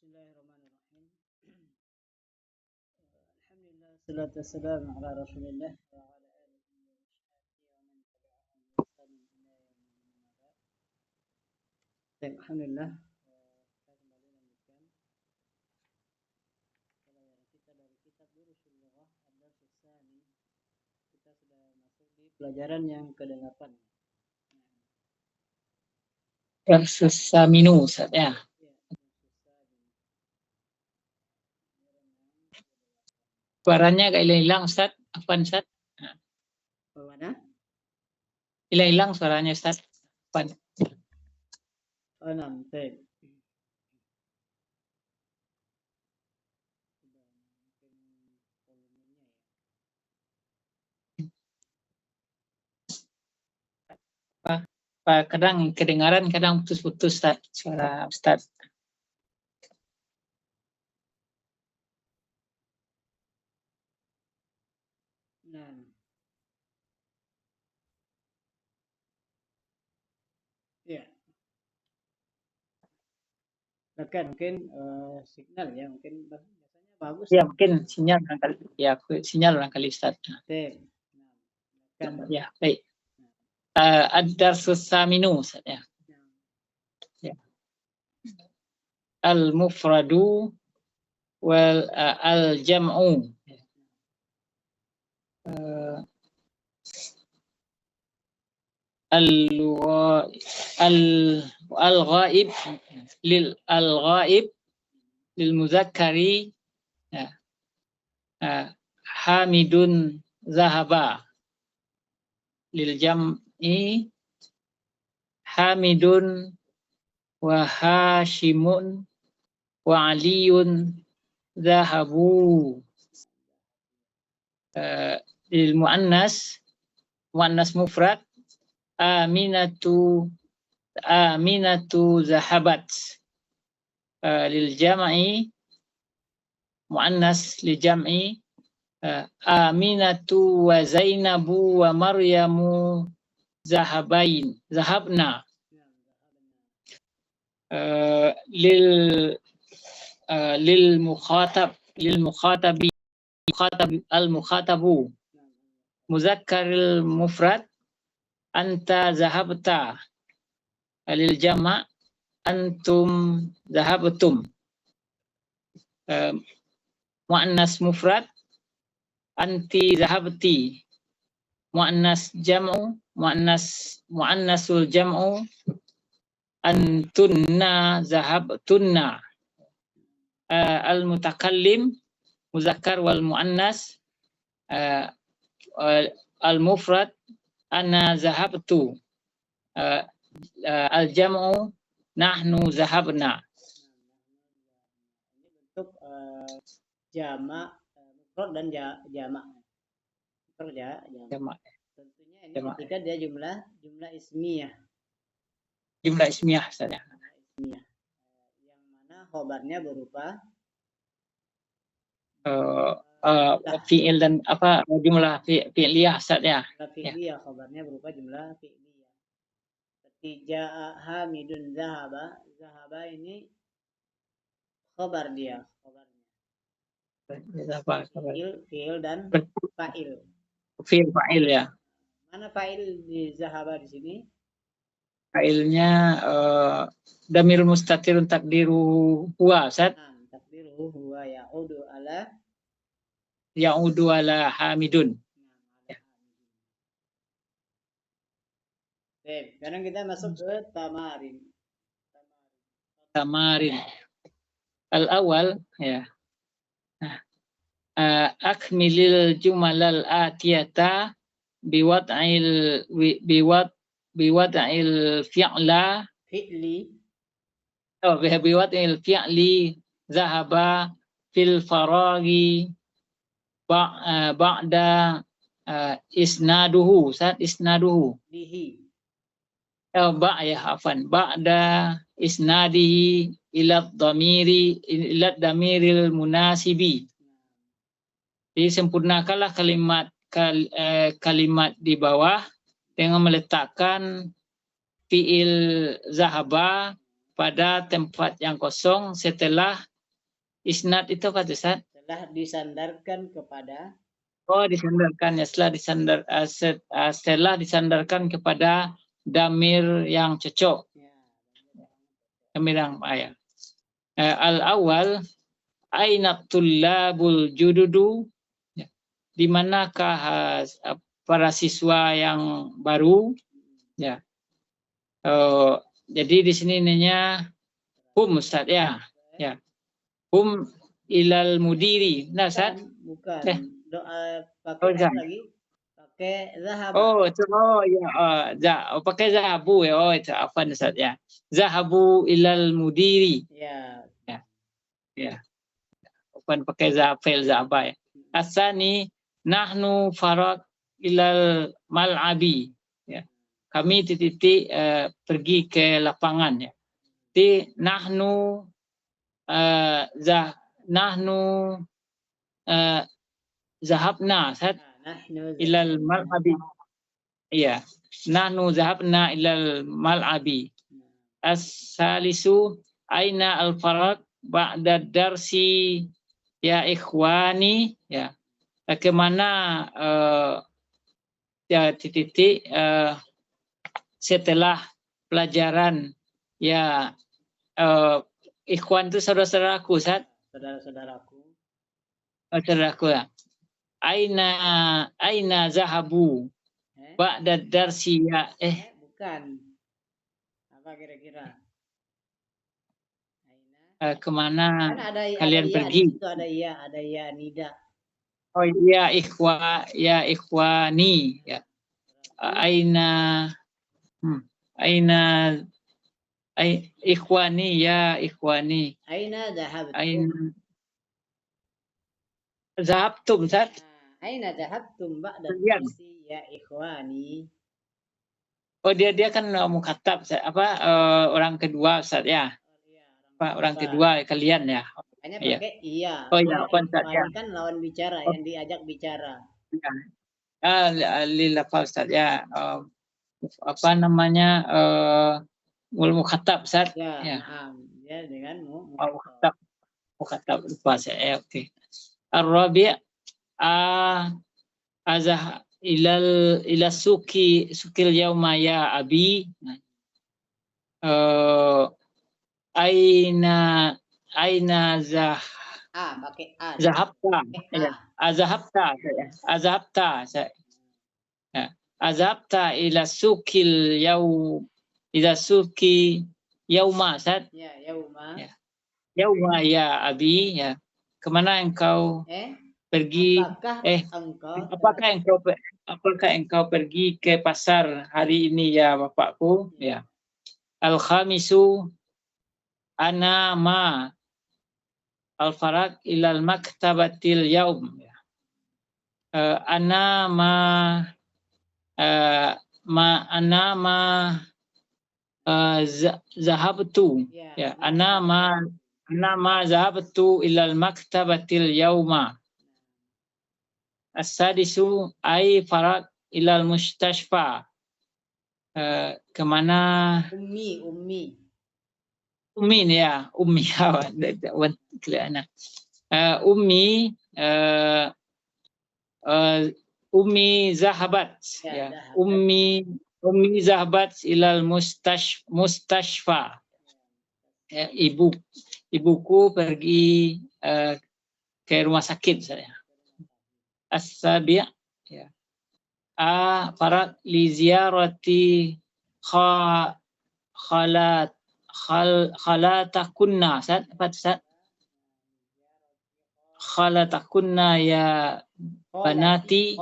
Bismillahirrahmanirrahim. Alhamdulillah, salatu wassalamu ala Rasulillah wa ala alihi wa sahbihi wa man tabi'ahum bi ihsan ila yaumil ba'd. Baik, alhamdulillah, kita kembali lanjutkan pelajaran kita dari kitab Durusul Lughah ad-Dars Tsani. Kita sudah masuk di pelajaran yang ke-8. Versus Saminu, Ustaz, ya. Suaranya agak hilang, Ustaz. Apaan, Ustaz? Bagaimana? Hilang suaranya, Ustaz. Apaan? Oh, baik. Kadang kedengaran, kadang putus-putus, Ustaz. Suara Ustaz. Ya. Mungkin signal ya, mungkin biasanya bagus. Ya, mungkin sinyal barangkali. Ya, sinyal barangkali, Ustaz. Ya, baik. Ad-Darsus Saminu, Ustaz, ya. Al-mufradu wal al-jam'u. Al-ghaib lil muzakkari hamidun zahaba, lil jam'i hamidun wa hashimun wa aliyun zahabu, lil muannas mufrad Aminatu zahabat, lil jam'i muannas lil jam'i Aminatu wa Zainabu wa Maryamu zahabna, lil mukhatabu muzakkaril mufrad anta zahabta, lil jama' antum zahabtum, muannas mufrad anti zahabti, muannasul jam'u antunna zahabtunna, al mutakallim muzakkar wal muannas al mufrad ana zahabtu, al jam'u nahnu zahabna. Untuk jamak mufrad dan jamak. Jamak. Tentunya ini ketika dia jumlah ismiyah. Jumlah ismiyah, saja. Ismiyah. Yang mana khobarnya berupa fi'il dan apa jumlah fi'liyah, saja. Fi'liyah, khobarnya berupa jumlah fi'liyah. Seperti ja'a hamidun zahaba ini khobar dia, khobarnya. Fi'il dan fa'il. Fi'il fa'il, ya. Mana fa'il di zahaba di sini? Fa'ilnya damir mustatirun takdiru huwa, Ustaz. Takdiru huwa ya'udu ala hamidun. Baik, sekarang kita masuk ke tamarin. Al-awwal, ya. Akmilil jumalal atiyata biwad'il fi'li zahaba fil faragi ba'da isnaduhu, ba'da isnadihi ila damiril munasibi. Jadi sempurnakanlah kalimat di bawah dengan meletakkan fi'il zahaba pada tempat yang kosong setelah Isnad itu apa tuh, Ustaz? Telah disandarkan kepada. Oh, disandarkan ya, setelah disandarkan kepada damir yang cocok. Ya, Damir yang ya. Al-awwal aina tullabul jududu, ya. Di manakah para siswa yang baru, ya. Jadi di sini ininya hum, Ustaz, ya. Ya. Hum ilal mudiri. Nah, Ustaz? Bukan. Doa Oh, pakai apa lagi? Pakai zahab. oh, itu ya, pakai zahabu ya. Oh, itu apa Ustaz ya? Zahabu ilal mudiri. Ya. Ya. Ya. Bukan pakai zafil zaba ya. Asani nahnu farak ilal mal'abi, ya. Kami titik pergi ke lapangan, ya. Di nahnu nahnu zahabna ilal mal'abi. Iya. Nahnu zahabna ilal mal'abi. As-salisu aina al-farak ba'da darsi ya ikhwani, ya. Bagaimana ya titik setelah pelajaran, ya, ikhwan itu saudara-saudaraku, Ustaz. Saudara-saudaraku. Saudaraku ya. Aina zahabu ba'da darsi ya bukan. Apa kira-kira? kemana Kan ada kalian pergi? Itu ada ya nida. Oh iya, ikhwani, ya. Aina ikhwani, ya ikhwani. Aina dhahabtum. Aina zahabtum, Ustaz. Aina dhahabtum ba'da darsi ya ikhwani. Oh, dia kan mukhatab, orang kedua, Ustaz, ya. Orang kedua kalian, ya. Hanya pakai iya. Oh iya, Ustaz, ya. Kan lawan bicara yang diajak bicara. Lillah, Ustaz, ya. Apa namanya? Mukhatab, Ustaz. Ya. Ya dengan mukhatab lupa saya. Oke. Ar-rabi' azah ila sukil yauma ya abi. Aina pakai a. Zahabta. Ya. Azhabta ila suki yauma, Ustaz. Ya, yauma. Ya. Yauma ya abi, ya. Kemana engkau pergi? Apakah engkau pergi ke pasar hari ini, ya bapakku? Ya. Al-khamisu ana ma al-farak ilal maktabatil yaum. Ana ma zahabtu, ya. Ana ma zahabtu ilal maktabatil yauma. As-sadisu ay farak ilal mustashfa. Kemana? Ummi ya, ummi. Ummi zahabat, ya. Ummi zahabat ilal mustashfa. Ya, ibuku pergi ke rumah sakit, saya. As-sabi', ya. Farat li ziyarati khalatakunna, Ustaz. Khalatakunna ya banati.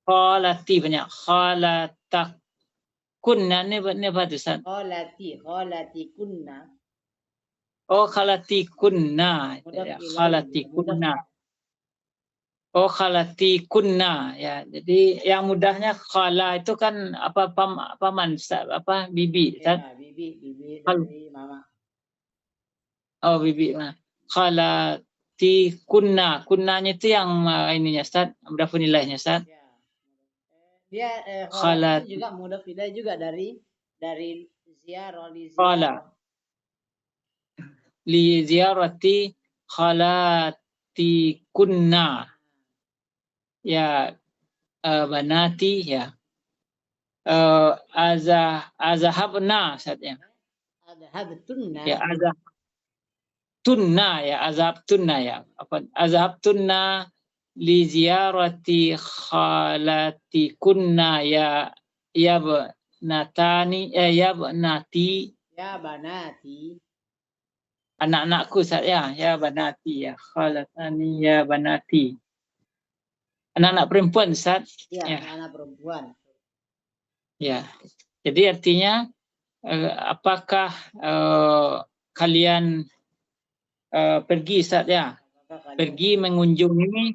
Khalati banyak. Khalatakunna ini apa tuh, Ustaz? Khalati kunna. Oh, khalati kunna. Khalati kunna. Oh, khalati kunna, ya. Jadi yang mudahnya khala itu kan paman, bibi, Ustaz. Ya, bibi dari mama. Oh, bibi. Khalati kunna. Kunnanya itu yang ininya, Ustaz. Berapa nilainya, Ustaz? Ya. Dia khalati juga mudhaf ilaih juga dari ziarah li ziarah. li ziyarati khalati kunna ya banati ya azahabna saatnya Adhabtunna. ya azhabtunna ya apa azhabtunna li ziyarati khalati kunna ya banatani ya banati Ya banati. anak-anakku saya ya banati ya khalatani ya banati anak-anak perempuan Ustaz Ya, ya anak perempuan. ya jadi artinya apakah kalian pergi Ustaz ya pergi mengunjungi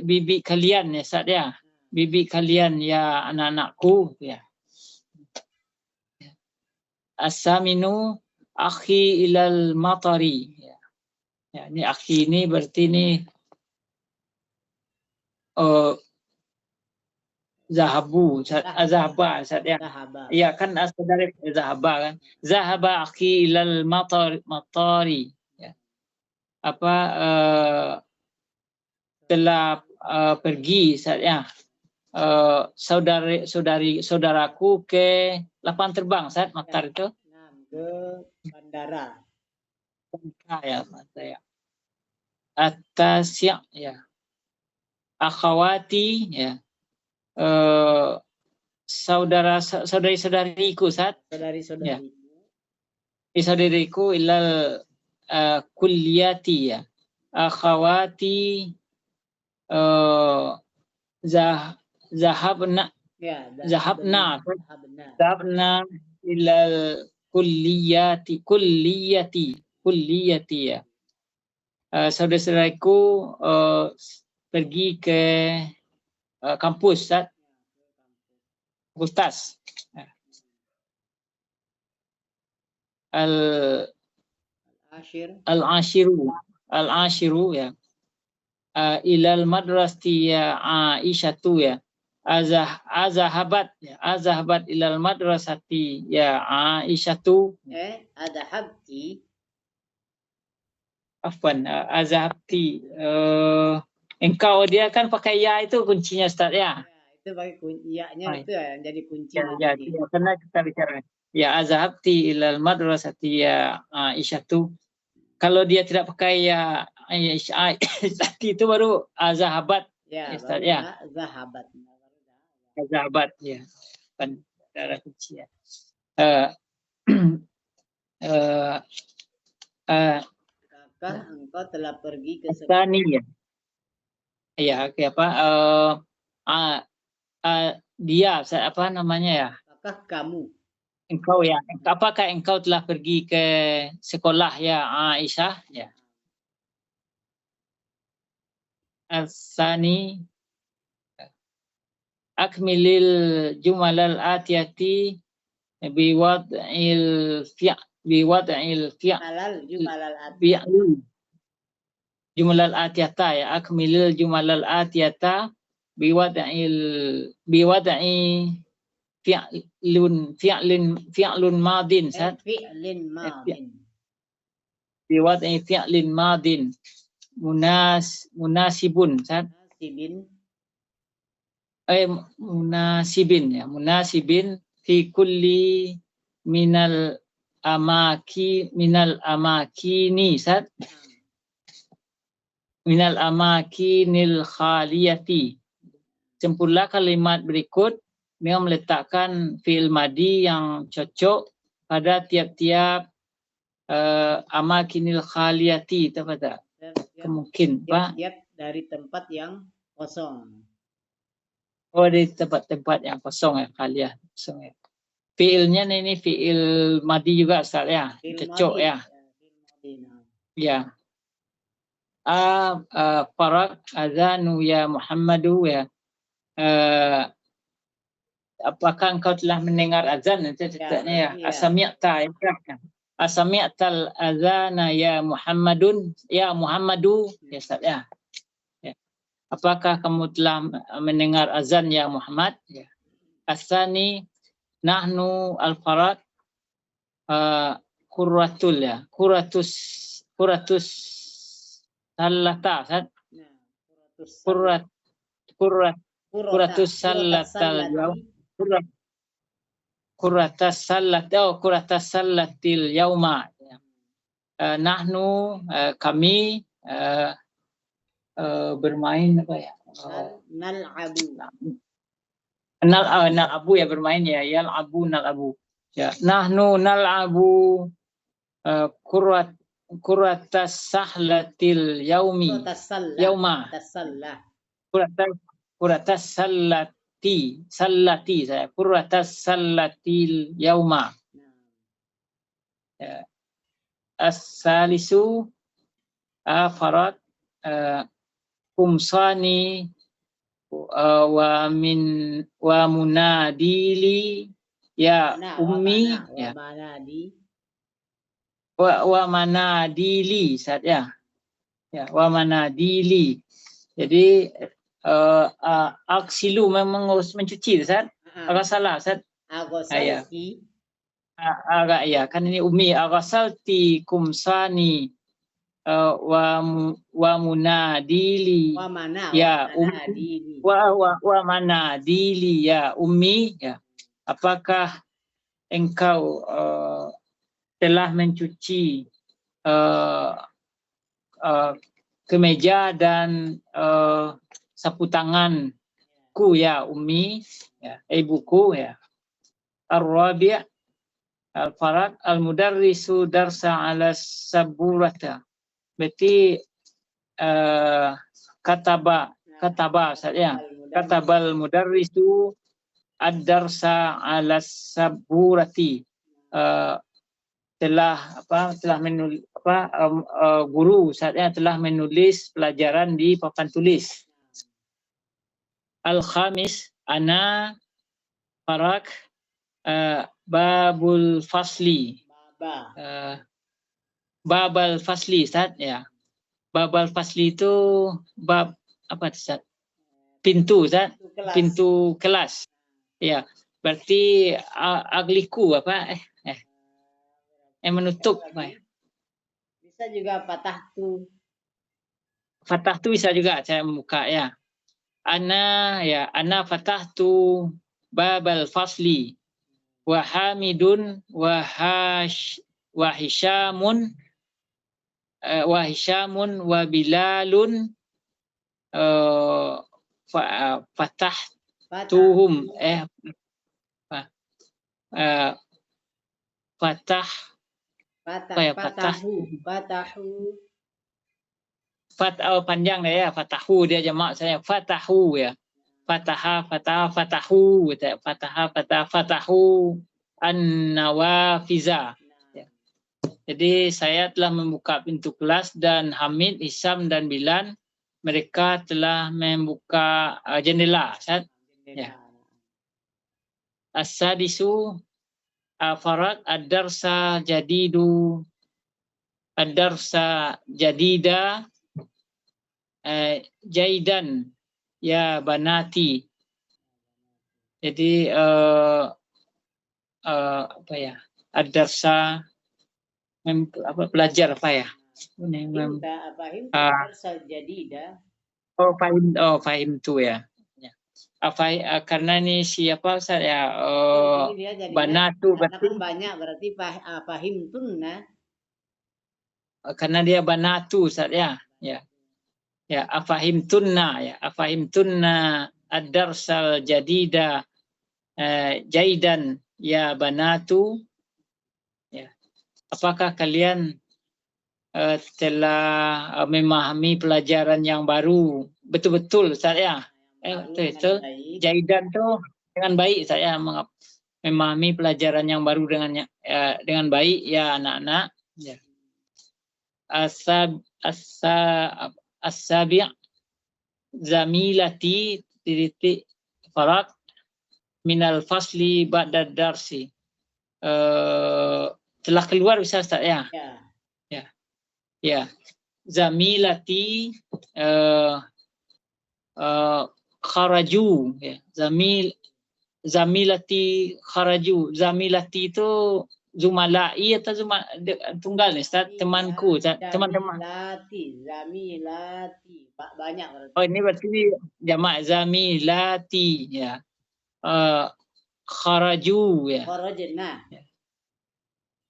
bibi kalian ya Ustaz ya bibi kalian ya anak-anakku ya as-saminu akhi ilal matari ya ini akhi ini berarti ini zahabu zahaba Ustaz ya Zahaba. ya kan saudara zahaba kan zahaba akhi ilal matari ya apa telah pergi Ustaz ya saudaraku ke lapangan terbang Ustaz matar itu Ke bandara. ya saya atas ya akhawati ya saudari-saudariku Ustaz Saudari-saudari. saudariku ilal kulliyati ya akhawati zahabna Ya, zahabna zahabna. ilal kulliyati ya saudara-saudaraku pergi ke kampus Ustaz Ustaz al-ashiru ya ilal madrasati ya Aisyatu ya azahabat ilal madrasati ya Aisyatu Adhabti. afwan azhabti engkau dia kan pakai ya itu kuncinya Ustaz ya Itu pakai kunci ya-nya itu yang jadi kunci. ya karena kita bicara ya azhabti ilal madrasati ya Aisyatu kalau dia tidak pakai ya itu baru zahabat Ya, Ustaz baru ya zahabat. zahabat ya kan darah kunci ya Apakah engkau telah pergi ke Tani ya kayak apa dia apa namanya ya apakah kamu engkau ya apakah engkau telah pergi ke sekolah ya Aisyah ya Asani akmilil jumalal atiyati biwad'il halal jumalal jumalal atiyata ya akmilil jumalal atiyata biwad'i fi'lun madin fi'lin madin biwad'i fi'lin madin munasibun munasibin fi kulli minal amakini minal amakinil khaliyati. Sempurna kalimat berikut dengan meletakkan fi'il madi yang cocok pada tiap-tiap amakinil khaliyati itu pada mungkin Pak dari tempat yang kosong. Oh, dari tempat-tempat yang kosong ya khaliyah kosong ya. Fi'ilnya ini fi'il madi juga Ustaz ya. Cocok ya. Ya. Farak azanu ya Muhammadu ya. Apakah engkau telah mendengar azan? Ceritanya ya. Asami'ta ya. Asami'tal azana ya Muhammadun ya Muhammadu ya Ustaz ya. Apakah kamu telah mendengar azan ya Muhammad? Ya. Asani nahnu al-farak Qurratul ya. Qurratus sallata. Ustaz. Nah, qurratus Qurrat qurrata qurratus sallatal yaum. Qurratas sallatil yauma. Nahnu kami bermain apa ya? Nal'abu ya bermain ya. Nal'abu. Ya, nahnu nal'abu qurratas sahlatil yaumi. Yauma. Qurratas sallati saya. Qurratas sallatil yauma. Ya. As-salisu afarat kumsani wa munadili ya ummi ya wa manadili saat ya wa manadili. Jadi aksilu memang harus mencuci Ustaz. Agak salah Ustaz. Agak ya, kan ini ummi. Aghasalti kumsani wa munadili ya ummi wa manadili ya ummi ya. Apakah engkau telah mencuci kemeja dan sapu tanganku ya ummi ya ibuku ya. Ar-rabi' al-farad al-mudarrisu darsa ala saburata. Berarti kataba saya. Katabal mudarrisu ad-darsa ala saburati. Guru saya telah menulis pelajaran di papan tulis. Al-khamis ana farak babul fasli. Babal fasli Ustaz ya. Babal fasli itu bab apa Ustaz? Pintu Ustaz. Pintu kelas. Ya. Berarti agliku apa menutup apa ya? Bisa juga fatahtu. Fatahtu bisa juga saya membuka ya. Ana fatahtu babal fasli wa hamidun wa hishamun wa bilalun fatahtuhum panjang ya, fatahu dia jamak saya fatahu ya. Fatahu an-nawafiza. Ya. Jadi saya telah membuka pintu kelas dan Hamid, Hisam dan Bilan mereka telah membuka jendela. Ya. As-sadisu afarat ad-darsa jadida jaidan ya banati. Jadi apa ya? Ad-darsa belajar apa ya? Fahim tu ya. Karena ini siapa saya banatu berarti banyak berarti fahim tunna. Karena dia banatu saya ya. Ya, afahim tunna ad-darsal jadida jaidan ya banatu. Ya. Apakah kalian telah memahami pelajaran yang baru betul-betul saya? Betul. Jaidan tuh dengan baik saya memahami pelajaran yang baru dengan baik ya anak-anak. Ya. As-sabi' zamilati titik farak minal fasli ba'da darsi. Telah keluar bisa Ustaz ya? Ya. Zamilati kharaju ya. Zamilati kharaju. Zamilati itu Zumalai atau tunggal nih, Ustaz? Temanku, Ustaz. Teman-teman. Zamilati. Banyak berarti. Oh, ini berarti jamak zamilati ya. Kharaju ya. Kharajna.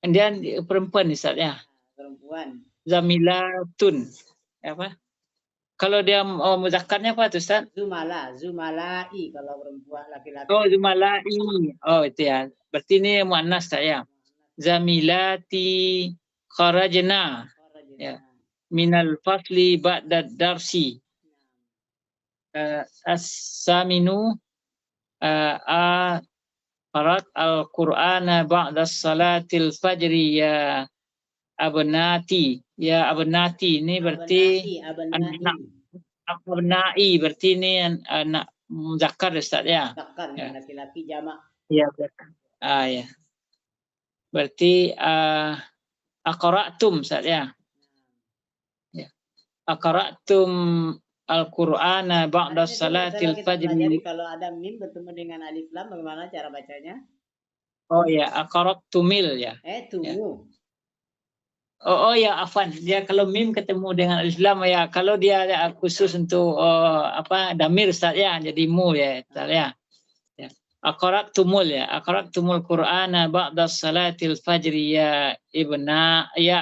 Dan perempuan nih, Ustaz ya. Perempuan. Zamilatun. Apa? Kalau dia muzakkarnya apa tuh, Ustaz? Zumalai kalau perempuan laki-laki. Oh, zumalai. Oh, itu ya. Berarti ini muannas saya. Zamilati kharajna. Ya. Minal fasli ba'da darsi. As-saminu qarat al-Qur'ana ba'da salatil fajri ya abnati. Ya abnati ini berarti abnai berarti ini anak muzakkar, Ustaz ya. Muzakkar ya, laki-laki jamak. Iya, ya. Berarti aqra'tum, Ustaz ya. Ya. Aqra'tum al-Qur'ana ba'da salatil fajr. Jadi kalau ada mim bertemu dengan alif lam bagaimana cara bacanya? Oh ya, aqra'tumil ya. Tumu. Oh ya, afwan. Dia kalau mim ketemu dengan alif lam ya, kalau dia khusus untuk damir, Ustaz ya, jadi mu ya, Ustaz ya. Aqra'tumul ya, aqra'tumul Qur'ana ba'da salatil fajri ya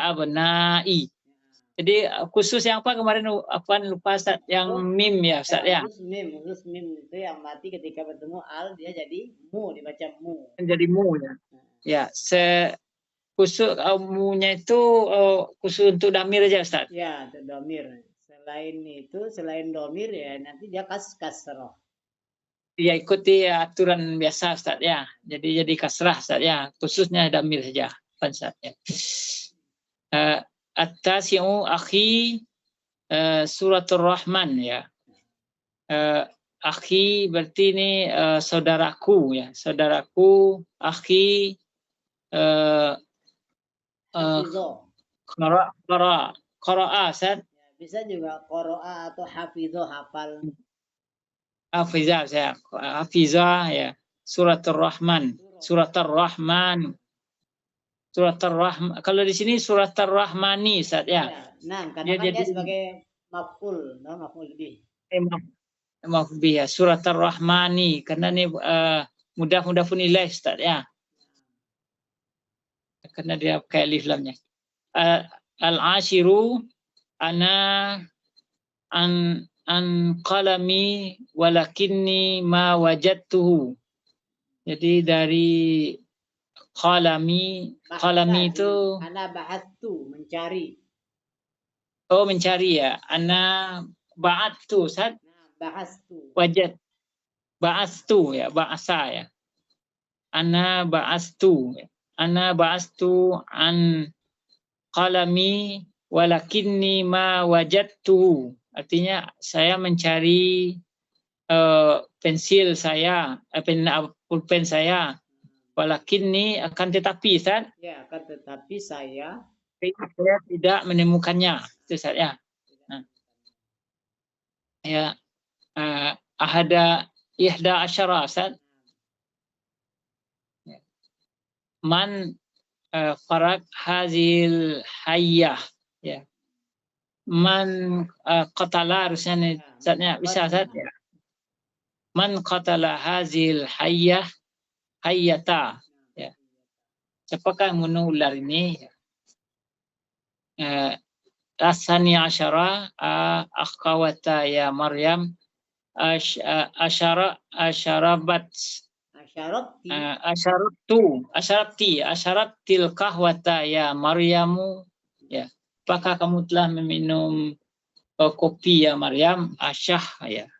abnai. Jadi khusus yang apa kemarin lupa Ustaz, yang mim ya Ustaz ya. Khusus mim itu yang mati ketika bertemu al dia jadi mu, dibaca mu. Jadi mu ya. Ya, khusus mu-nya itu khusus untuk damir aja Ustaz. Ya, untuk damir. Selain domir ya nanti dia kasroh. Ya, ikuti aturan biasa Ustaz ya. Jadi kasrah Ustaz ya. Khususnya damir saja Ustaz ya. At-tasi'u akhi suratul Rahman ya. Akhi berarti ini saudaraku ya. Saudaraku, akhi qara'a Ustaz. Bisa juga qara'a atau hafizah hafal. Hafizah saya. Hafizah ya. Suratul Rahman. Suratul Rahman. Suratul Rahman. Kalau di sini Suratul Rahmani Ustaz ya. Nah, karena dia sebagai maf'ul, maf'ul bih. Maf'ul bih ya. Suratul Rahmani karena ini mudah pun ilaih Ustaz ya. Karena dia kayak alif lamnya. Al-ashiru ana an qalami walakinni ma wajadtuhu. Jadi dari qalami itu ana ba'attu, mencari. Oh, mencari ya. Ana ba'attu Ustaz. Ba'astu. Wajad. Ba'astu ya, ba'asa ya. Ana ba'astu. Ana ba'astu an qalami walakinni ma wajadtuhu. Artinya saya mencari pensil saya, pulpen saya. Walakinni akan tetapi Ustaz. Ya, akan tetapi saya tidak menemukannya. Itu Ustaz ya. Nah. Ya. Ahada ihda asyara Ustaz. Man farak hazil hayyah ya. Man qatala harusnya Ustaznya bisa Ustaz ya. Man qatala hazil hayyata ya. Siapakah yang membunuh ular ini? Asani asyara akhawata ya Maryam asyarabtil kahwata ya Maryamu ya. Apakah kamu telah meminum kopi ya Maryam? Asyah ya.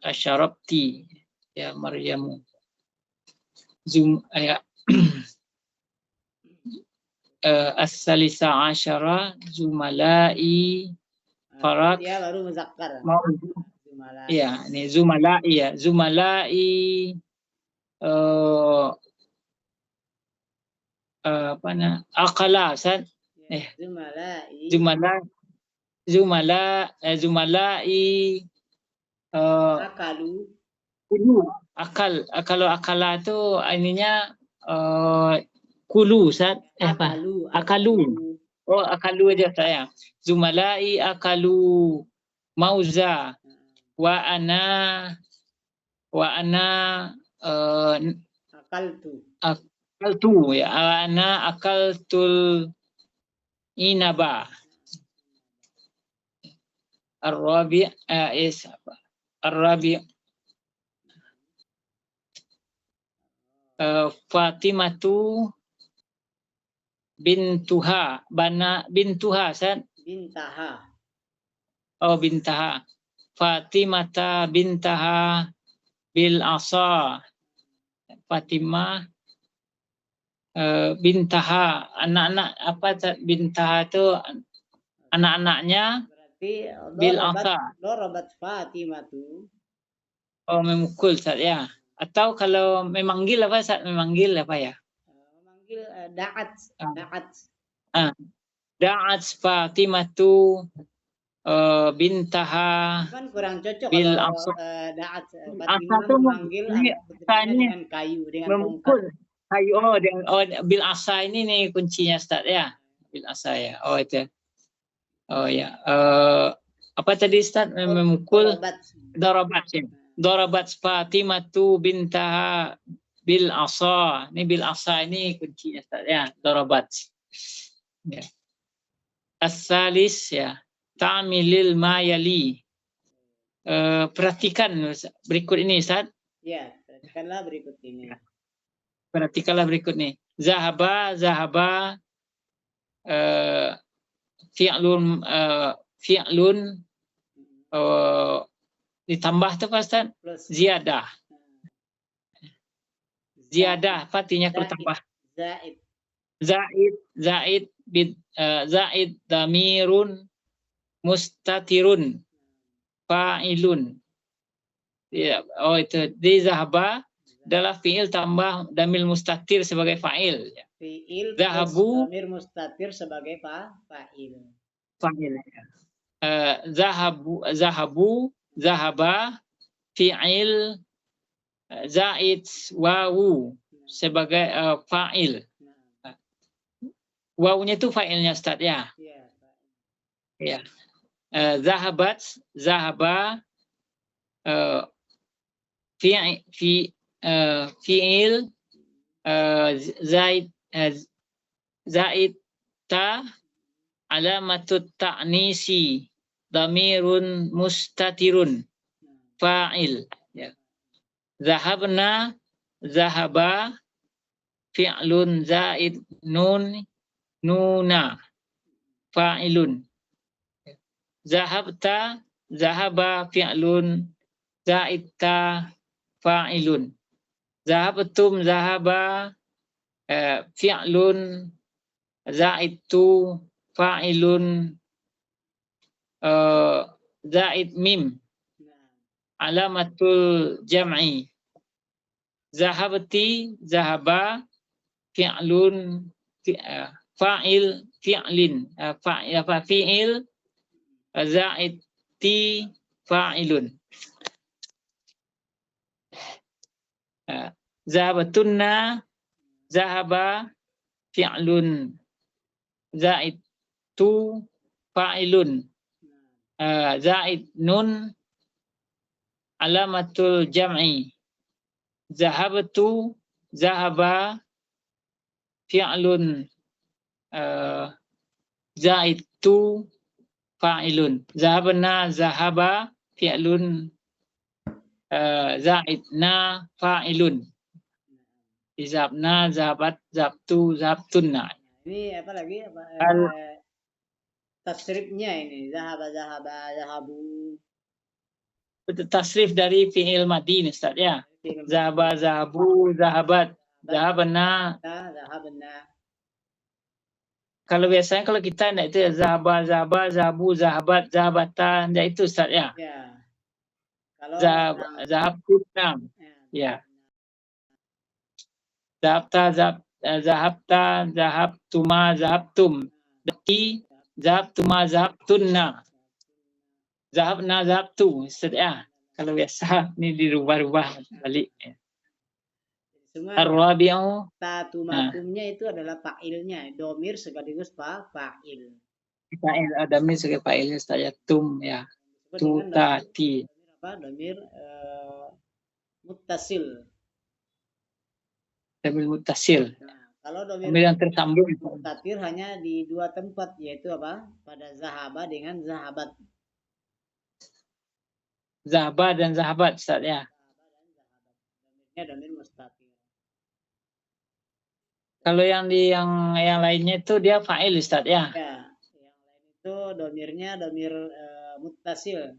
Asyarabti ya Maryamu. Ya. As-salisa asyara zumalai farak. Ya baru muzakkar. Ya, ini zumalai ya. Zumalai akala Ustaz. Zumalai akalu. Kalau akala itu ininya kulu Ustaz. Apa? Akalu. Akalu. Oh, akalu aja saya. Zumalai akalu mauza wa ana akaltu ya. Ana akaltul inaba. Ar-rabi' is apa? Ar-rabi' Fatimatu bintuha Ustaz. Bintaha. Oh, bintaha. Fatimata bintaha bil asa. Fatimah bintaha, anak-anak apa bintaha itu anak-anaknya Berarti bil asa. dorobat Fatimatu. Oh, memukul Ustaz ya. Atau kalau memanggil apa Ustaz? Memanggil apa ya? Memanggil da'at. Da'at Fatimatu bintaha Kan kurang cocok bil kalau asa. da'at Asa Fatimah itu memanggil dengan kayu, dengan memukul. Kayu, bil asa ini nih kuncinya Ustaz ya. Bil asa ya. Oh itu. Oh ya. Apa tadi Ustaz? Memukul. Darabat ya. Darabat Fatimatu bintaha bil asa. Ini bil asa ini kuncinya Ustaz ya. Darabat. Ya. As-salis ya. Ta'milil ma yali. Perhatikan berikut ini Ustaz. Ya, perhatikanlah berikut ini. Perhatikanlah berikut ini. Zahaba fi'lun ditambah tuh Pak Ustaz? Ziyadah. Ziyadah apa artinya bertambah? Zaid damirun mustatirun fa'ilun. Ya, oh itu di zahaba adalah fi'il tambah damir mustatir sebagai fa'il. Fi'il zahabu damir mustatir sebagai fa'il. Fa'il. Zahaba fi'il zaid wawu sebagai fa'il. Wawunya itu fa'ilnya Ustaz ya. Ya. Zahaba fi'il zaid ta alamatut ta'nisi damirun mustatirun fa'il ya. Zahaba fi'lun zaid nuna fa'ilun. Zahaba fi'lun zaid ta fa'ilun. Zahabtum zahaba fi'lun zaidtu fa'ilun zaid mim alamatul jam'i. Zahabti zahaba fi'lun fa'il fi'lin fi'il zaidti fa'ilun. Zahabatunna zahaba fi'lun zaidtu fa'ilun zaid nun alamatul jam'i. Zahabtu zahaba fi'lun zaidtu fa'ilun. Zahabna zahaba fi'lun zaidna fa'ilun. Zahabna zahabat zabtu zabtunna. Ini apa lagi? Tasrifnya ini zahaba zahabu. Tasrif dari fi'il madin Ustaz ya. Zahaba zahabu zahabat zahabna. Kalau biasanya kalau kita enggak itu zahaba zahabu zahabat zahabata enggak itu Ustaz ya. Ya. Kalau zahabtunna. Ya. Zahabta zahabtuma zahabtum. Daki zahabtuma zahabtunna. Zahabna zahabtu Ustaz ya. Kalau biasa ini dirubah-rubah balik. Semua Ar-rabi'u. tatumatumnya itu adalah fa'ilnya, domir sekaligus fa'il. Fa'il, damir sebagai fa'ilnya saja tum ya. Tu, ta, ti. Domir muttasil. Damir muttasil. Nah, kalau domir yang tersambung mustatir hanya di dua tempat, yaitu apa? Pada zahaba dengan zahabat. Zahaba dan zahabat Ustaz ya. Domirnya domir mustatir. Kalau yang lainnya itu dia fa'il Ustaz ya. Ya, yang lain itu domirnya domir muttasil.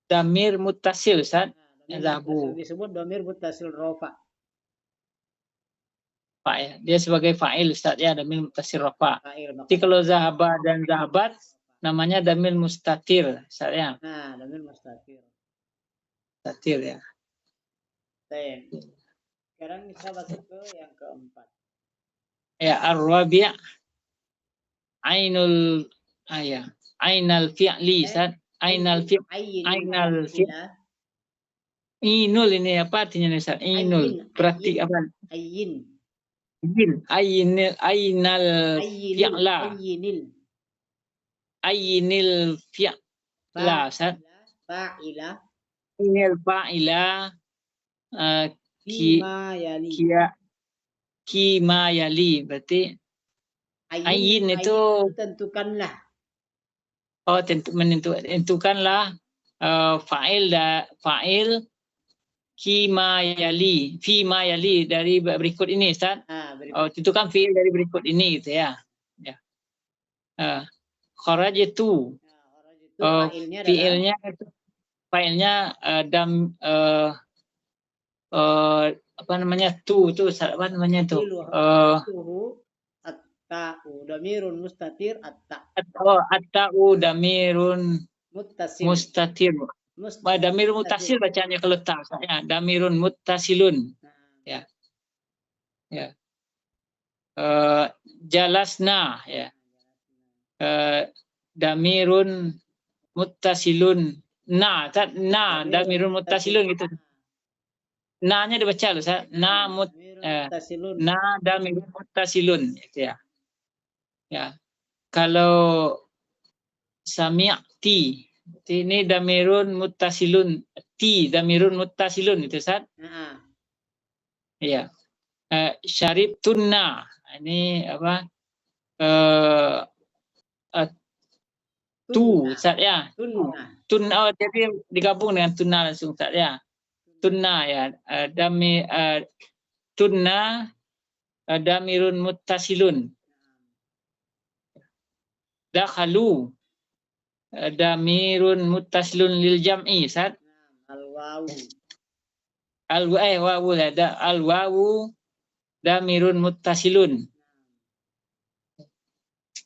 Damir muttasil Ustaz. Zahabu. Disebut domir muttasil rofa. Ya. Dia sebagai fa'il Ustaz ya, damir muttasil rofa. Jadi kalau zahaba dan zahabat namanya damir mustatir Ustaz ya. Nah, damir mustatir. Mustatir ya. Baik. Sekarang kita masuk ke yang keempat. Ya, ar-rabi' ainul ainal fi'li Ustaz. Ainal fi'li. Ainal fi'li. Inul ini apa artinya Ustaz? Inul. Berarti apa? Ayin. Ainal fi'la. Ainil fi'la Ustaz. Fa'ila. Ainil fa'ila. Kima yali. Berarti ayin itu tentukanlah. Oh, tentukanlah fa'il kima yali, fima yali dari berikut ini Ustaz. Tentukan fi'il dari berikut ini gitu ya. Ya. Kharajtu. Fa'ilnya apa namanya tu apa namanya tu? At-ta'u damirun mustatir at-ta'. At-ta'u damirun mustatir. Damirun muttasil bacanya kalau tak ya. Damirun muttasilun. Ya. Ya. Jalasna ya. Damirun muttasilun. Damirun muttasilun gitu. Na-nya dibaca loh, Ustaz. Na damirun muttasilun gitu ya. Ya. Kalau sami'ti ini damirun muttasilun, damirun muttasilun itu Ustaz. Iya. Syaribtunna ini apa? Ustaz ya. Tunna jadi digabung dengan tunna langsung Ustaz ya. Tunna ya. Tunna damirun muttasilun. Dakhalu damirun muttasilun lil jam'i Ustaz. Al-wawu al-wawu damirun muttasilun.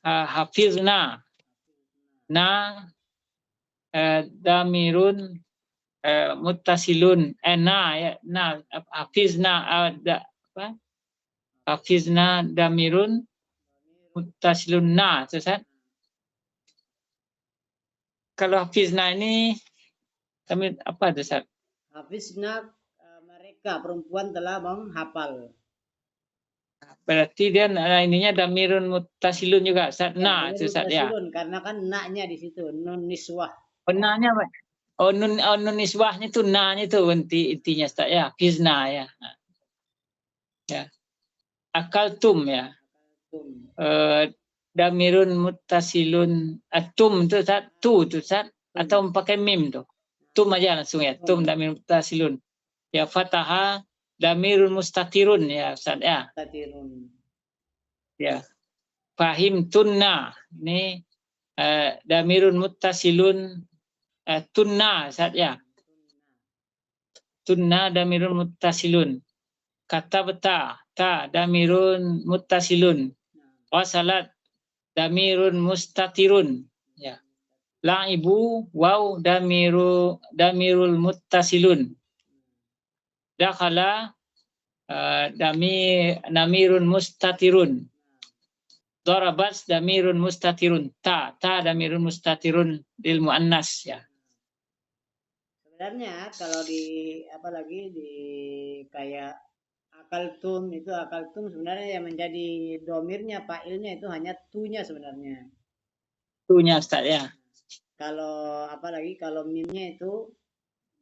Hafizna damirun muttasilun. Hafizna hafizna damirun muttasilun Ustaz. Kalau hafizna ini kami apa itu Ustaz? Hafizna mereka perempuan telah menghafal. Berarti dia ininya damirun muttasilun juga Ustaz. Itu Ustaz ya. Karena kan na-nya di situ, nun niswah. Na-nya nun niswahnya itu na-nya itu intinya Ustaz ya. Hafizna ya. Ya. Akaltum ya. Damirun muttasilun. Tum itu Ustaz. Itu Ustaz. Atau pakai mim tuh. Tum aja langsung ya. Tum damirun muttasilun. Ya fataha damirun mustatirun ya Ustaz ya. Ya. Fahim tunna. Ini damirun muttasilun tunna Ustaz ya. Tunna damirun muttasilun. Kata beta damirun muttasilun. Wasalat damirun mustatirun ya. La'ibu waw damirul muttasilun. Dakhala damirun mustatirun. Darabat damirun mustatirun. Ta damirun mustatirun lil muannas ya. Sebenarnya kalau di apalagi di kayak akaltum itu akaltum sebenarnya yang menjadi domirnya fa'ilnya itu hanya tunya sebenarnya. Tunya Ustaz ya. Kalau apalagi kalau mimnya itu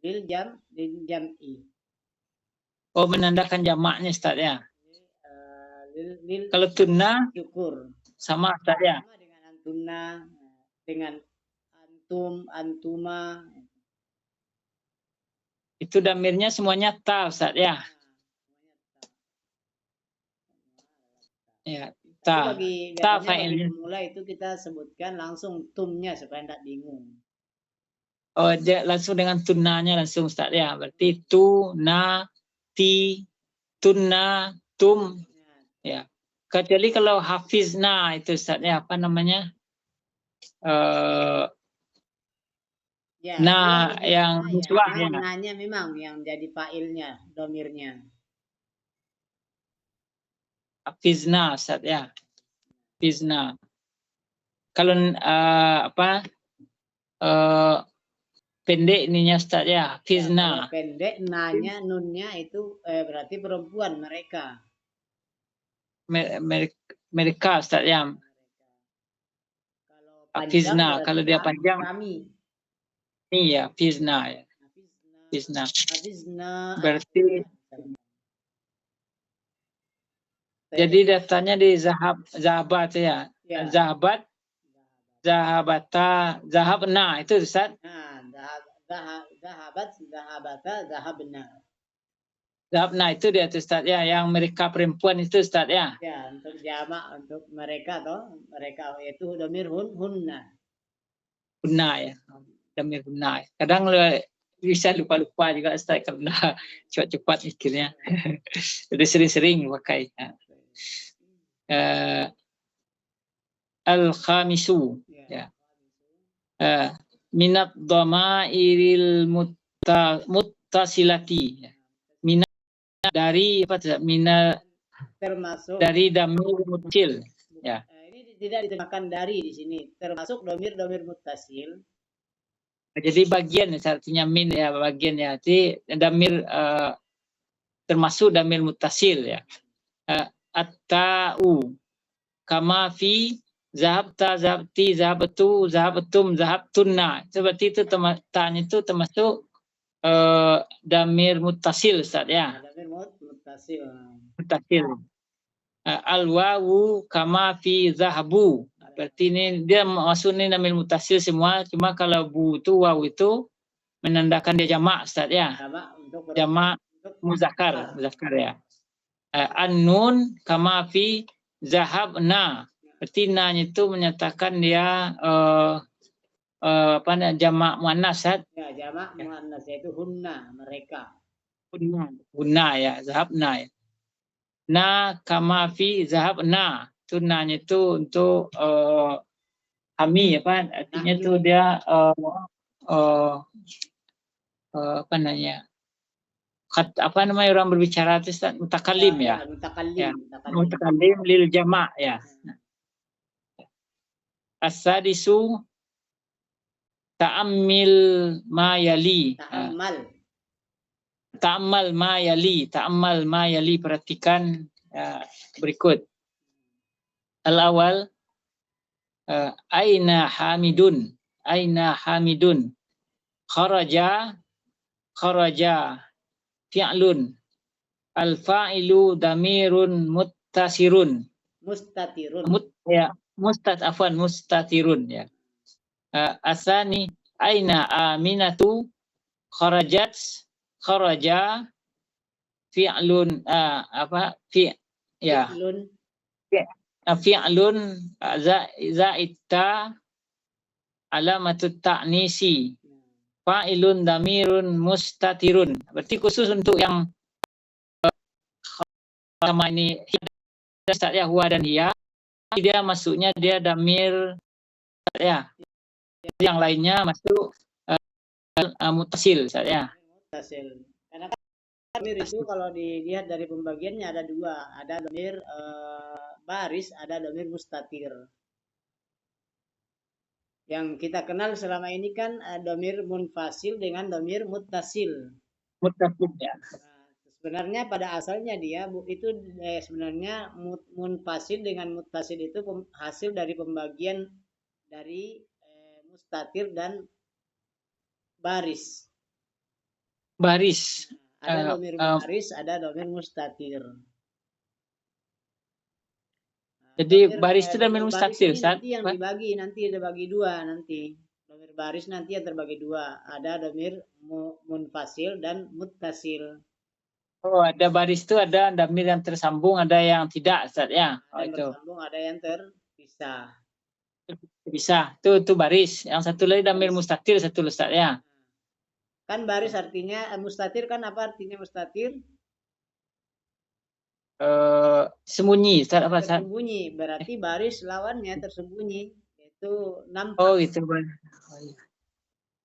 lil jam'i. Oh, menandakan jamaknya Ustaz ya. Lil Kalau tunna syukur. sama Ustaz ya. Sama dengan antunna, dengan antum, antuma. Itu damirnya semuanya ta Ustaz ya. Ya, Tapi ta. bagi Ta biasanya bagi fa'ilnya. pemula itu kita sebutkan langsung tumnya supaya tidak bingung. Oh, dia langsung dengan tunnanya langsung Ustaz ya. Berarti tu, na, ti, tunna, tum. Ya. Kecuali kalau hafizna itu Ustaz ya, apa namanya? Ya, Nah, yang muswahnya. nanya memang yang jadi fa'ilnya, domirnya. Hafizna Ustaz ya. Hafizna. Kalau pendek ininya Ustaz ya, Hafizna. Ya, pendek nanya nunnya itu berarti perempuan mereka. Mereka Ustaz ya. Kalau Hafizna, panjang kalau dia panjang kami. Ini ya, Hafizna ya. Hafizna. Hafizna. Berarti jadi datanya di zahabat ya. Zahabat, zahabata, zahabna itu Ustaz. Nah, zahabata, zahabna. Zahabna itu dia Ustaz ya, yang mereka perempuan itu Ustaz ya. Ya, untuk jamak untuk mereka toh, mereka itu domir hunna. Hunna ya. Domir hunna. Kadang bisa lupa-lupa juga Ustaz karena cepat-cepat mikirnya. Jadi sering-sering pakai. Al-khamisu ya. Minat dhamairil muttasilati. Minat dari apa tuh? Minat termasuk dari damir muttasil ya. Ini tidak diterjemahkan dari di sini, termasuk domir muttasil. Jadi bagian artinya min ya, bagian ya. Jadi damir termasuk damir muttasil ya. At-ta'u kama fi zahabta, zahabti, zahabtu, zahabtum, zahabtunna. Seperti itu ta'nya itu termasuk damir muttasil Ustaz ya. Damir muttasil. Muttasil. Al-wawu kama fi zahabu. Berarti ini dia masuk ini damir muttasil semua, cuma kalau bu itu waw itu menandakan dia jamak Ustaz ya. Jamak muzakkar ya. An-nun kama fi zahabna. Berarti na-nya itu menyatakan dia jamak muannas Ustaz. Ya, jamak muannas yaitu hunna, mereka. Hunna ya, zahabna ya. Na kama fi zahabna. Itu na-nya itu untuk kami artinya itu dia apa namanya? Apa namanya orang berbicara itu mutakallim ya. Mutakallim lil jama' ya. As-sadisu ta'ammil ma yali. Ta'ammal ma yali, perhatikan berikut. Al-awal aina hamidun. Kharaja fi'lun. Al-fa'ilu damirun mustatirun ya. Asani aina aminatu kharaja fi'lun fi'lun za'ita alamatut ta'nisi fa'ilun damirun mustatirun. Berarti khusus untuk yang sama ini ya, huwa dan hiya, dia masuknya dia damir ya. Yang lainnya masuk mutasil ya. Mutasil. Karena damir itu kalau dilihat dari pembagiannya ada dua, ada damir baris, ada damir mustatir. Yang kita kenal selama ini kan domir munfasil dengan domir muttasil. Muttasil ya. Nah, sebenarnya pada asalnya dia itu sebenarnya munfasil dengan muttasil itu hasil dari pembagian dari mustatir dan baris. Baris. Ada domir baris, ada domir mustatir. Jadi baris itu domir mustatir, nanti yang dibagi nanti bagi dua nanti. Domir baris nanti yang terbagi dua. Ada domir munfasil dan muttasil. Oh, ada baris itu ada domir yang tersambung, ada yang tidak, Ustaz ya. Ada yang tersambung, ada yang terpisah. Bisa, itu baris. Yang satu lagi domir mustatir, satu Ustaz ya. Kan baris artinya mustatir kan apa artinya mustatir? Sembunyi, Ustaz apa Ustaz? Tersembunyi, berarti baris lawannya tersembunyi, itu nampak. Oh gitu.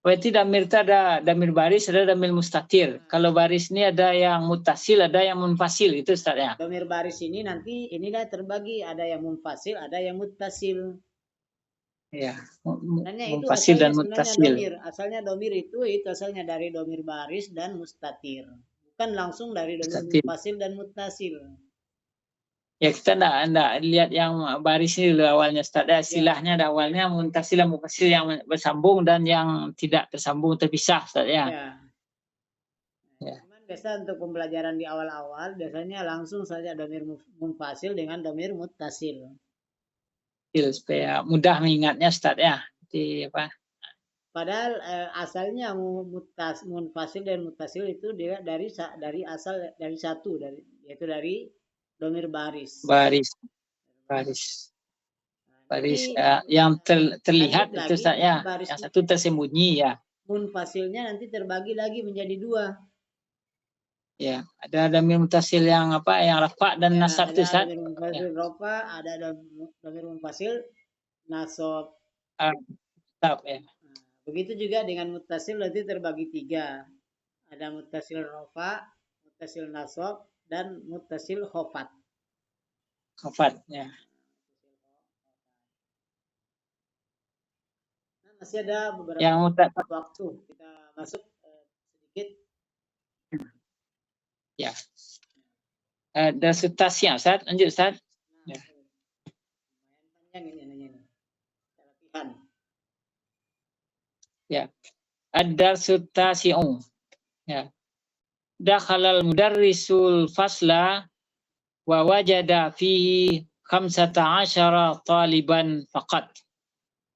Berarti damir itu ada damir baris, ada damir mustatir. Kalau baris ini ada yang mutasil, ada yang munfasil, itu Ustaz ya. Damir baris ini nanti inilah terbagi, ada yang munfasil, ada yang mutasil. Ya, munfasil dan mutasil. Asalnya domir itu asalnya dari domir baris dan mustatir. Bukan langsung dari domir munfasil dan mutasil. Ya kita enggak lihat yang baris ini dulu awalnya Ustaz. Silahnya ada awalnya muntasil dan mufasil yang bersambung dan yang tidak tersambung terpisah Ustaz ya. Cuman biasa untuk pembelajaran di awal-awal biasanya langsung saja domir munfasil dengan domir mutasil. Supaya mudah mengingatnya Ustaz ya. Jadi apa? Padahal asalnya munfasil dan mutasil itu dia dari satu yaitu dari domir baris. Baris. Yang terlihat itu saya, yang satu tersembunyi ya. Munfasilnya nanti terbagi lagi menjadi dua. Ya, ada domir mutasil yang apa? Yang rafa dan nasab itu Ustaz. Ada domir munfasil rafa, ada domir munfasil nasab. Nasab ya. Begitu juga dengan mutasil nanti terbagi tiga. Ada mutasil rafa, mutasil nasab, dan mutasil khofat. Khofat ya. Nah, masih ada beberapa yang waktu kita masuk sedikit. Ya. Ada sutasnya Ustaz, lanjut Ustaz. Nah, ya. Panjang ini nanya. Latihan. Ya. Ada sutasi'u. Ya. Dakhalal mudarrisul fasla wa wajada fihi 15 taliban faqat.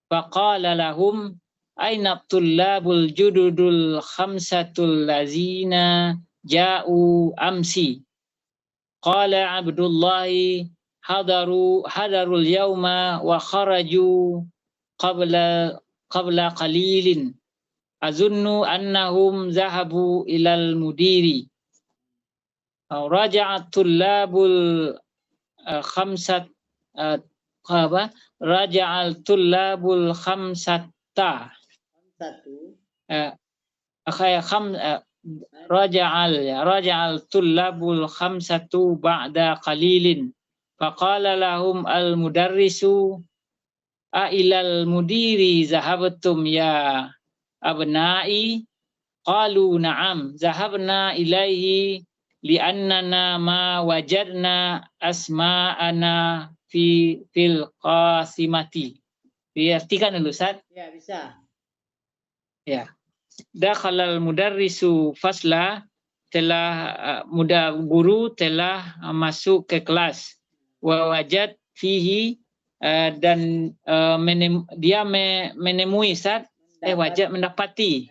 Faqala lahum aina tullabul jududul khamsatul lazina ja'u amsi. Qala Abdullahi hadarul yawma wa kharaju qabla qalilin. Azunnu annahum zahabu ilal mudiri. Raja'at tullabul khamsat raja'al tullabul khamsata. Raja'al tullabul khamsatu ba'da qalilin. Faqala lahum al mudarrisu a ilal mudiri zahabtum ya abna'i. Qalu na'am zahabna ilaihi li'annana ma wajadna asma'ana fil qasimati. Diartikan dulu Ustaz? Ya, bisa. Ya. Dakhalal mudarrisu fasla, telah guru telah masuk ke kelas. Wa wajad fihi, dan dia menemui Ustaz, wajad mendapati.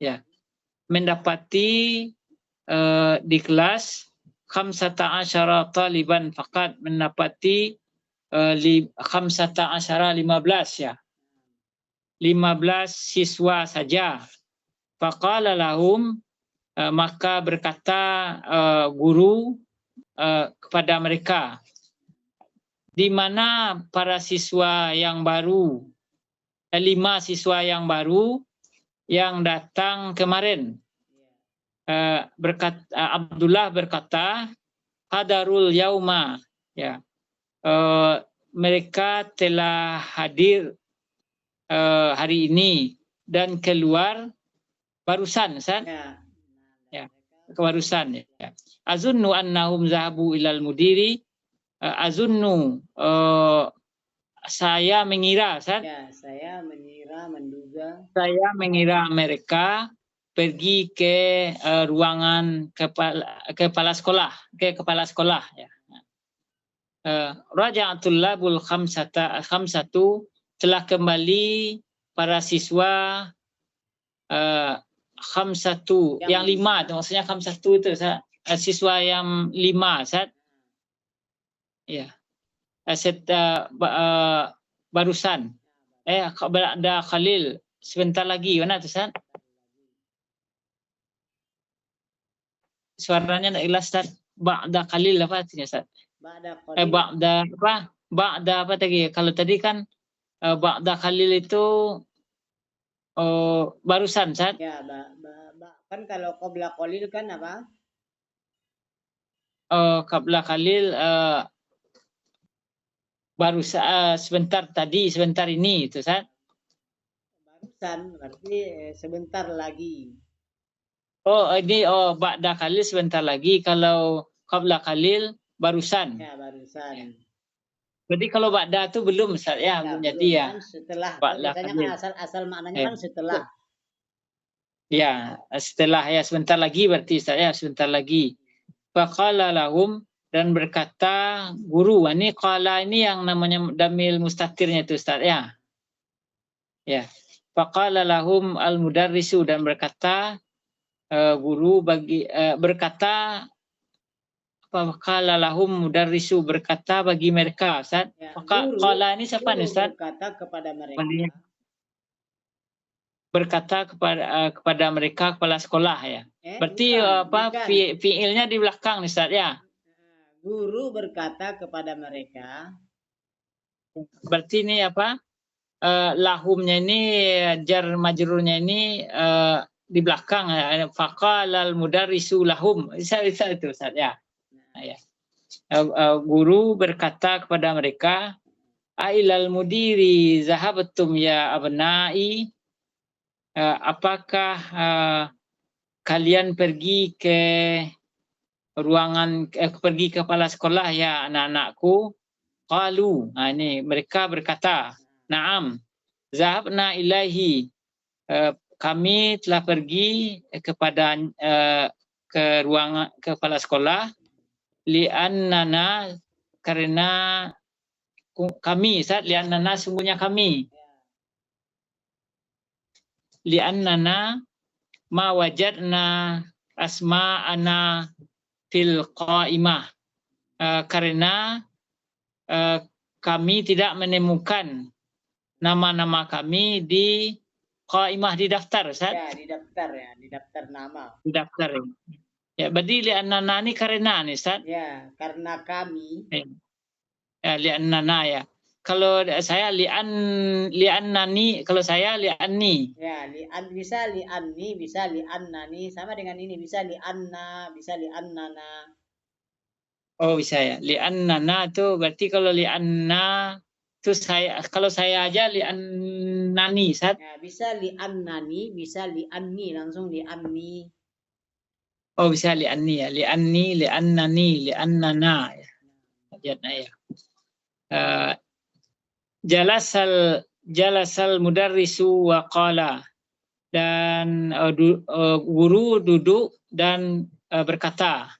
Ya. Mendapati di kelas 15 taliban faqat, mendapati 15 ya. 15 siswa saja. Faqala lahum, maka berkata guru kepada mereka, di mana para siswa yang baru, 5 siswa yang baru yang datang kemarin. Abdullah berkata, hadarul yauma, ya, mereka telah hadir hari ini dan keluar barusan, Ustaz. Ya, kebarusan ya. Azunnu annahum zahabu ilal mudiri. Azunnu saya mengira, Ustaz. Ya, saya mengira, menduga. Saya mengira mereka pergi ke ruangan kepala sekolah ya. Raja'atul labul khamsatu telah kembali para siswa khamsatu yang 5, maksudnya khamsatu itu siswa yang 5, Ustaz. Ya. Barusan ada Khalil sebentar lagi, mana tu, Ustaz? Suaranya enggak jelas, Ustaz. Ba'da Khalil apa artinya, Ustaz? Ba'da apa? Ba'da apa tadi? Kalau tadi kan ba'da Khalil itu barusan, Ustaz. Ya, kan kalau qabla Khalil kan apa? Qabla Khalil baru sebentar ini itu, Ustaz. Barusan berarti sebentar lagi. Ini ba'da Khalil sebentar lagi, kalau qabla Khalil barusan. Ya, barusan. Ya. Berarti kalau ba'da itu belum, Ustaz, ya, belum jadi ya. Kan setelah. Ba'da Biasanya kan asal maknanya kan setelah. Ya, setelah ya, sebentar lagi berarti, Ustaz, ya, sebentar lagi. Faqala lahum, dan berkata guru. Ini qala ini yang namanya damil mustatirnya itu, Ustaz, ya. Ya. Faqala lahum al-mudarrisu, dan berkata guru berkata faqala lahum mudarrisu, berkata bagi mereka, Ustaz. Ya, qala ini siapa nih, Ustaz? Berkata kepada mereka. Berkata kepada mereka, kepala sekolah ya. Berarti fiilnya di belakang nih, Ustaz, ya. Guru berkata kepada mereka. Berarti ini apa? Lahumnya ini jar majrurnya ini di belakang, faqalal mudarrisu lahum. Bisa itu, Ustaz, ya. Ya. Guru berkata kepada mereka, ailal mudiri zahabtum ya abnai, apakah kalian pergi ke ruangan, pergi ke kepala sekolah ya anak-anakku? Qalu, ini mereka berkata, na'am, zahabna ilaihi, kami telah pergi kepada ke ruangan kepala sekolah, li'annana, karena kami, Ustaz, li'annana sungguhnya kami, li'annana ma wajadna asma'ana fil qaimah, karena kami tidak menemukan nama-nama kami di qaimah, di daftar, Ustaz. Ya, di daftar ya, di daftar nama. Di daftar. Ya, berarti li'annana ini karena nih, Ustaz. Ya, karena kami. Ya, li'annana ya. Kalau saya li'annani, kalau saya li'anni. Ya, bisa li'anni, bisa li'annani, sama dengan ini, bisa li'anna, bisa li'annana. Oh, bisa ya. Li'annana itu berarti kalau li'anna itu saya, kalau saya aja li'annani, Ustaz. Ya, bisa li'annani, bisa li'anni, langsung li'anni. Oh, bisa li'anni ya. Li'anni, li'annani, li'annana ya. Ya. Jalasal mudarrisu wa qala, dan guru duduk dan berkata,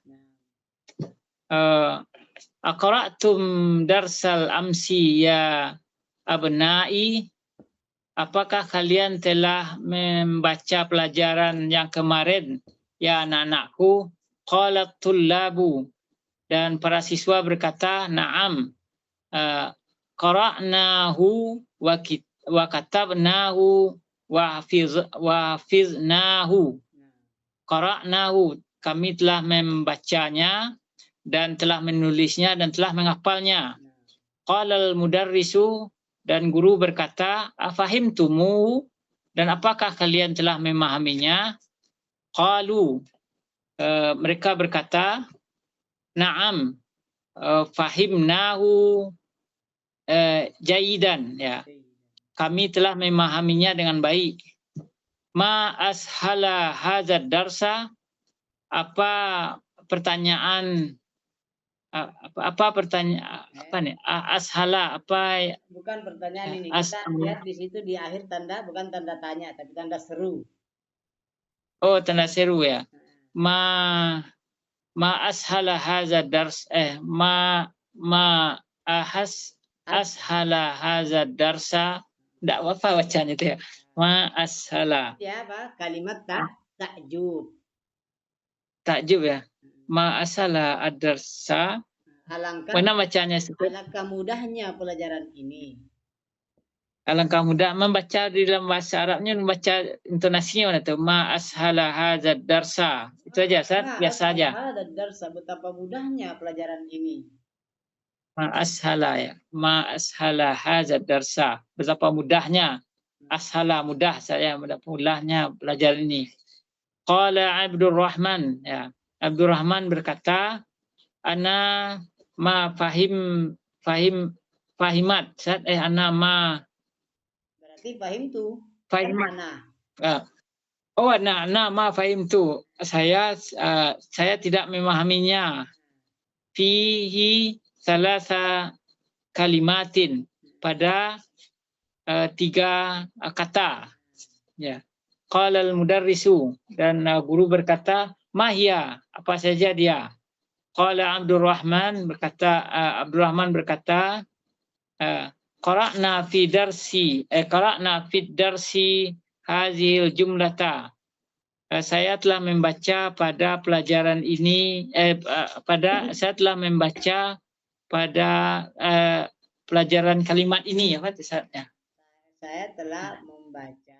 aqra'tum darsal amsi ya abnai, apakah kalian telah membaca pelajaran yang kemarin ya anak-anakku? Qalat tullabu, dan para siswa berkata, na'am, qara'nahu wa katabnahu wa hafiznahu. Qara'nahu, kami telah membacanya dan telah menulisnya dan telah menghafalnya. Qalal mudarrisu, dan guru berkata, afahimtumu, dan apakah kalian telah memahaminya? Qalu, mereka berkata, na'am, fahimnahu jayidan ya. kami telah memahaminya dengan baik. Ma ashala hadzal darsa, apa pertanyaan pertanyaan apa nih? Ashala apa? Bukan pertanyaan ini. Kita lihat di situ di akhir tanda, bukan tanda tanya, tapi tanda seru. Oh, tanda seru ya. Ma ashala hadzal dars ma ashala hadzal darsa. Enggak apa bacanya itu ya. Ma ashala. Ya, apa? Kalimat takjub. Takjub ya. Ma ashala ad-darsa. Mana bacanya itu? Alangkah mudahnya pelajaran ini. Alangkah mudah membaca di dalam bahasa Arabnya, membaca intonasinya mana tuh? Ma ashala hadzal darsa. Itu aja, Ustaz. Biasa aja. Hadzal darsa, betapa mudahnya pelajaran ini. Ma ashala ya. Ma ashala hadzal darsa. Betapa mudahnya. Ashala mudah saya, mudahnya pelajaran ini. Qala Abdurrahman ya. Abdurrahman berkata, ana ma fahimat. Ana ma berarti fahimat. Ana ma fahimtu. Saya tidak memahaminya. Fihi salasa kalimatin, pada 3 kata. Ya. Qala al-mudarrisu, dan guru berkata, mahia, apa saja dia. Qala Abdurrahman berkata, qara'na fi darsi hazil jumlata. Saya telah membaca pada pelajaran ini saya telah membaca pada pelajaran kalimat ini apa tulisannya? Saya telah membaca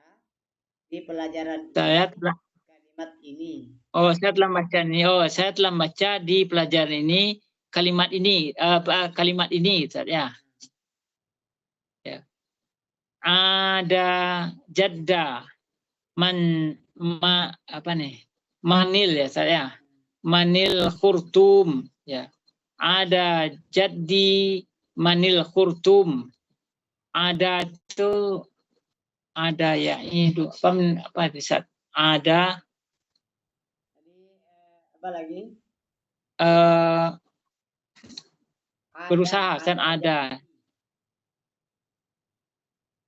di pelajaran kalimat ini. Oh, saya telah baca ini. Oh, saya telah baca di pelajaran ini kalimat ini, kalimat ini, ya. Ya. Ada jadda manil ya saya. Manil khurtum ya. Ada jaddi manil khurtum. Ada itu ada ya itu apa bisa ada apa lagi berusaha kan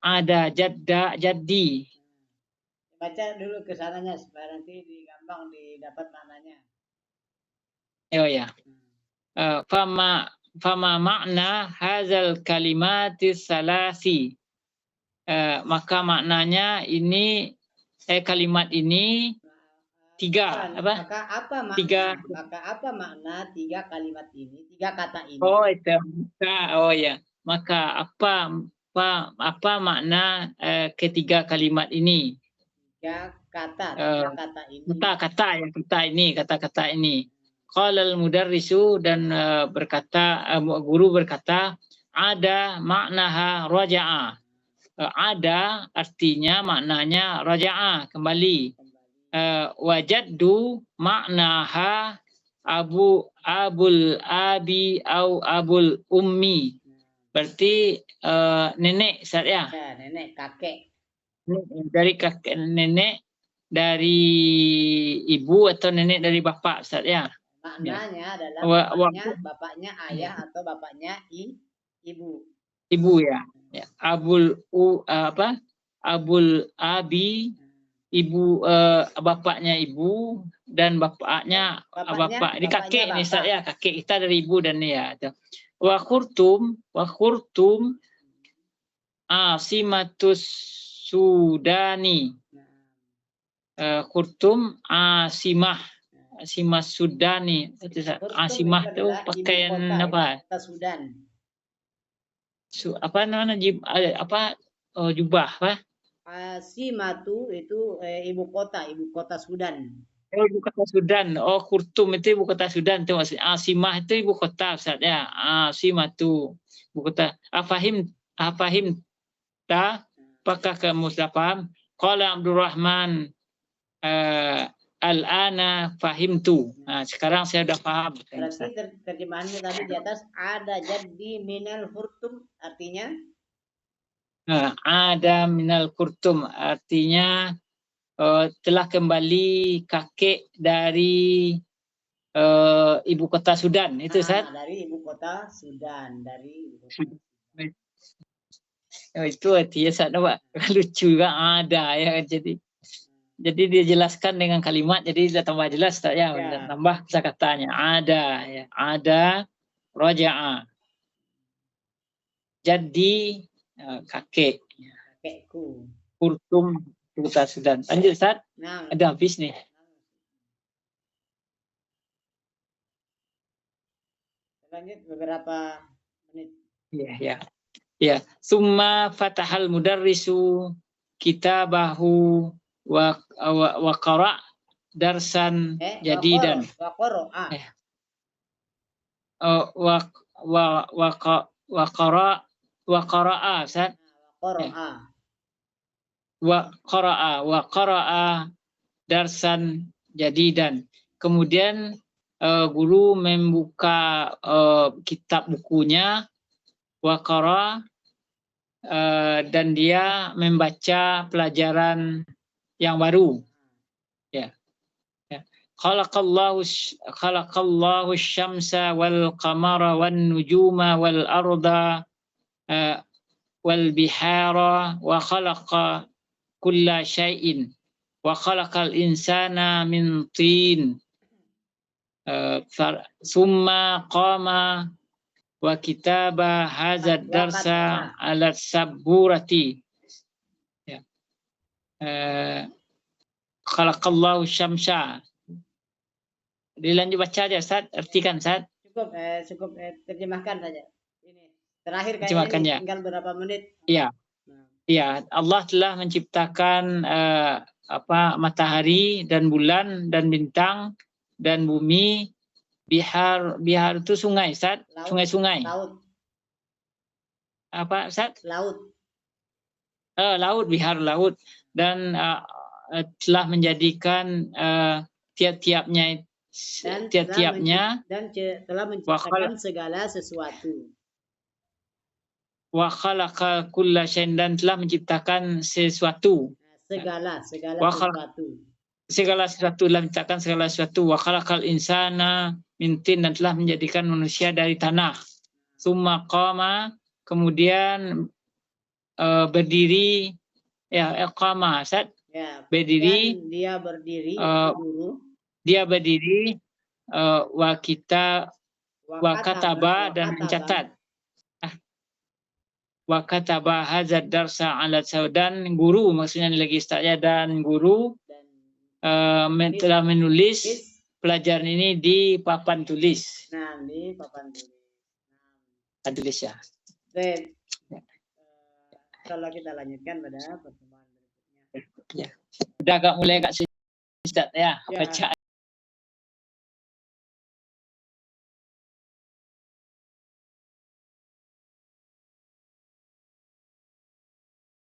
ada jadi baca dulu ke sananya supaya nanti gampang didapat maknanya. Oh ya. Fama makna hazal kalimatis salasi. Maka maknanya ini kalimat ini 3 apa? Maka apa makna 3 kalimat ini, 3 kata ini? Oh itu. Oh ya. Maka apa makna ketiga kalimat ini? 3 kata, 3 kata ini. Kata-kata ini. Qala al-mudarrisu, dan guru berkata, ada maknaha raja'a. Ada artinya maknanya raja'a, kembali. Wajaddu maknaha abul abi au abul ummi. Berarti nenek saya. Ya, nenek, kakek. Dari kakek, nenek dari ibu atau nenek dari bapak, Ustaz ya. Maknanya adalah bapaknya ayah atau bapaknya ibu. Ibu ya. Ya. Abul abi, ibu bapaknya ibu, dan bapaknya bapak. Ini kakek nih Ustaz ya, kakek kita dari ibu dan ya. Wa khurtum asimatus Sudani. Khurtum asimah Sudani. Asimah itu pakaian apa? Sudan. Apa namanya jubah apa? Asimatu itu ibu kota Sudan. Ibu kota Sudan. Oh, Khurtum itu ibu kota Sudan itu maksudnya. Asimah itu ibu kota, Ustaz ya. Asimatu ibu kota. Afahim ta, apakah kamu sudah paham? Qala Abdurrahman al-ana fahimtu. Nah, sekarang saya sudah paham. Berarti terjemahannya tadi di atas ada jadi minal khurtum, artinya Ada minal kurtum, artinya telah kembali kakek dari ibu kota Sudan. Itu Ustaz? Dari ibu kota Sudan, dari ibu kota. Itu artinya Ustaz, Pak. Lucu juga, ada ya. Jadi dia jelaskan dengan kalimat, jadi sudah tambah jelas Ustaz ya. Tambah kata-katanya, ada ya. Ada raja'a. Jadi kakek. Kakekku. Kurtum kota Sudan. Lanjut Ustaz. Ada habis nih. Lanjut beberapa menit. Ya. Summa fatahal mudarrisu kitabahu wa qara' darsan jadidan. Wa qara'a. Wa qara'a Ustaz. Wa qara'a darsan jadidan. Kemudian guru membuka kitab bukunya wa qara' dan dia membaca pelajaran yang baru. Ya. Khalaqallahu asy-syamsa wal qamara wan nujuma wal arda wal bihara wa khalaqa kulla syai'in wa khalaqal insana min tin. Summa qama wa kitaba hadzal darsa ala saburati. Ya. Khalaqallahu syamsa. Dilanjut baca aja Ustaz, artikan Ustaz. Cukup terjemahkan saja. Ini terakhir kayaknya tinggal berapa menit. Iya. Iya, Allah telah menciptakan matahari dan bulan dan bintang dan bumi. Bihar itu sungai, Ustaz. Sungai-sungai. Laut. Apa, Ustaz? Laut. Laut, bihar laut. Dan telah menjadikan tiap-tiapnya dan telah menciptakan segala sesuatu. Wa khalaqa kulla syai'in, dan telah menciptakan sesuatu. Segala sesuatu, telah menciptakan segala sesuatu. Wa khalaqal insana min tin, dan telah menjadikan manusia dari tanah. Summa qama, kemudian berdiri, qama Ustaz. Ya, berdiri, dia berdiri, dia berdiri, wa kataba, dan mencatat. Wa kataba hadzal darsa ala saudan, guru maksudnya lagi Ustaz ya, dan guru telah menulis pelajaran ini di papan tulis. Di papan tulis. Tulis ya. Baik. Kalau kita lanjutkan pada pertemuan berikutnya. Ya. Udah mulai agak Ustaz ya, baca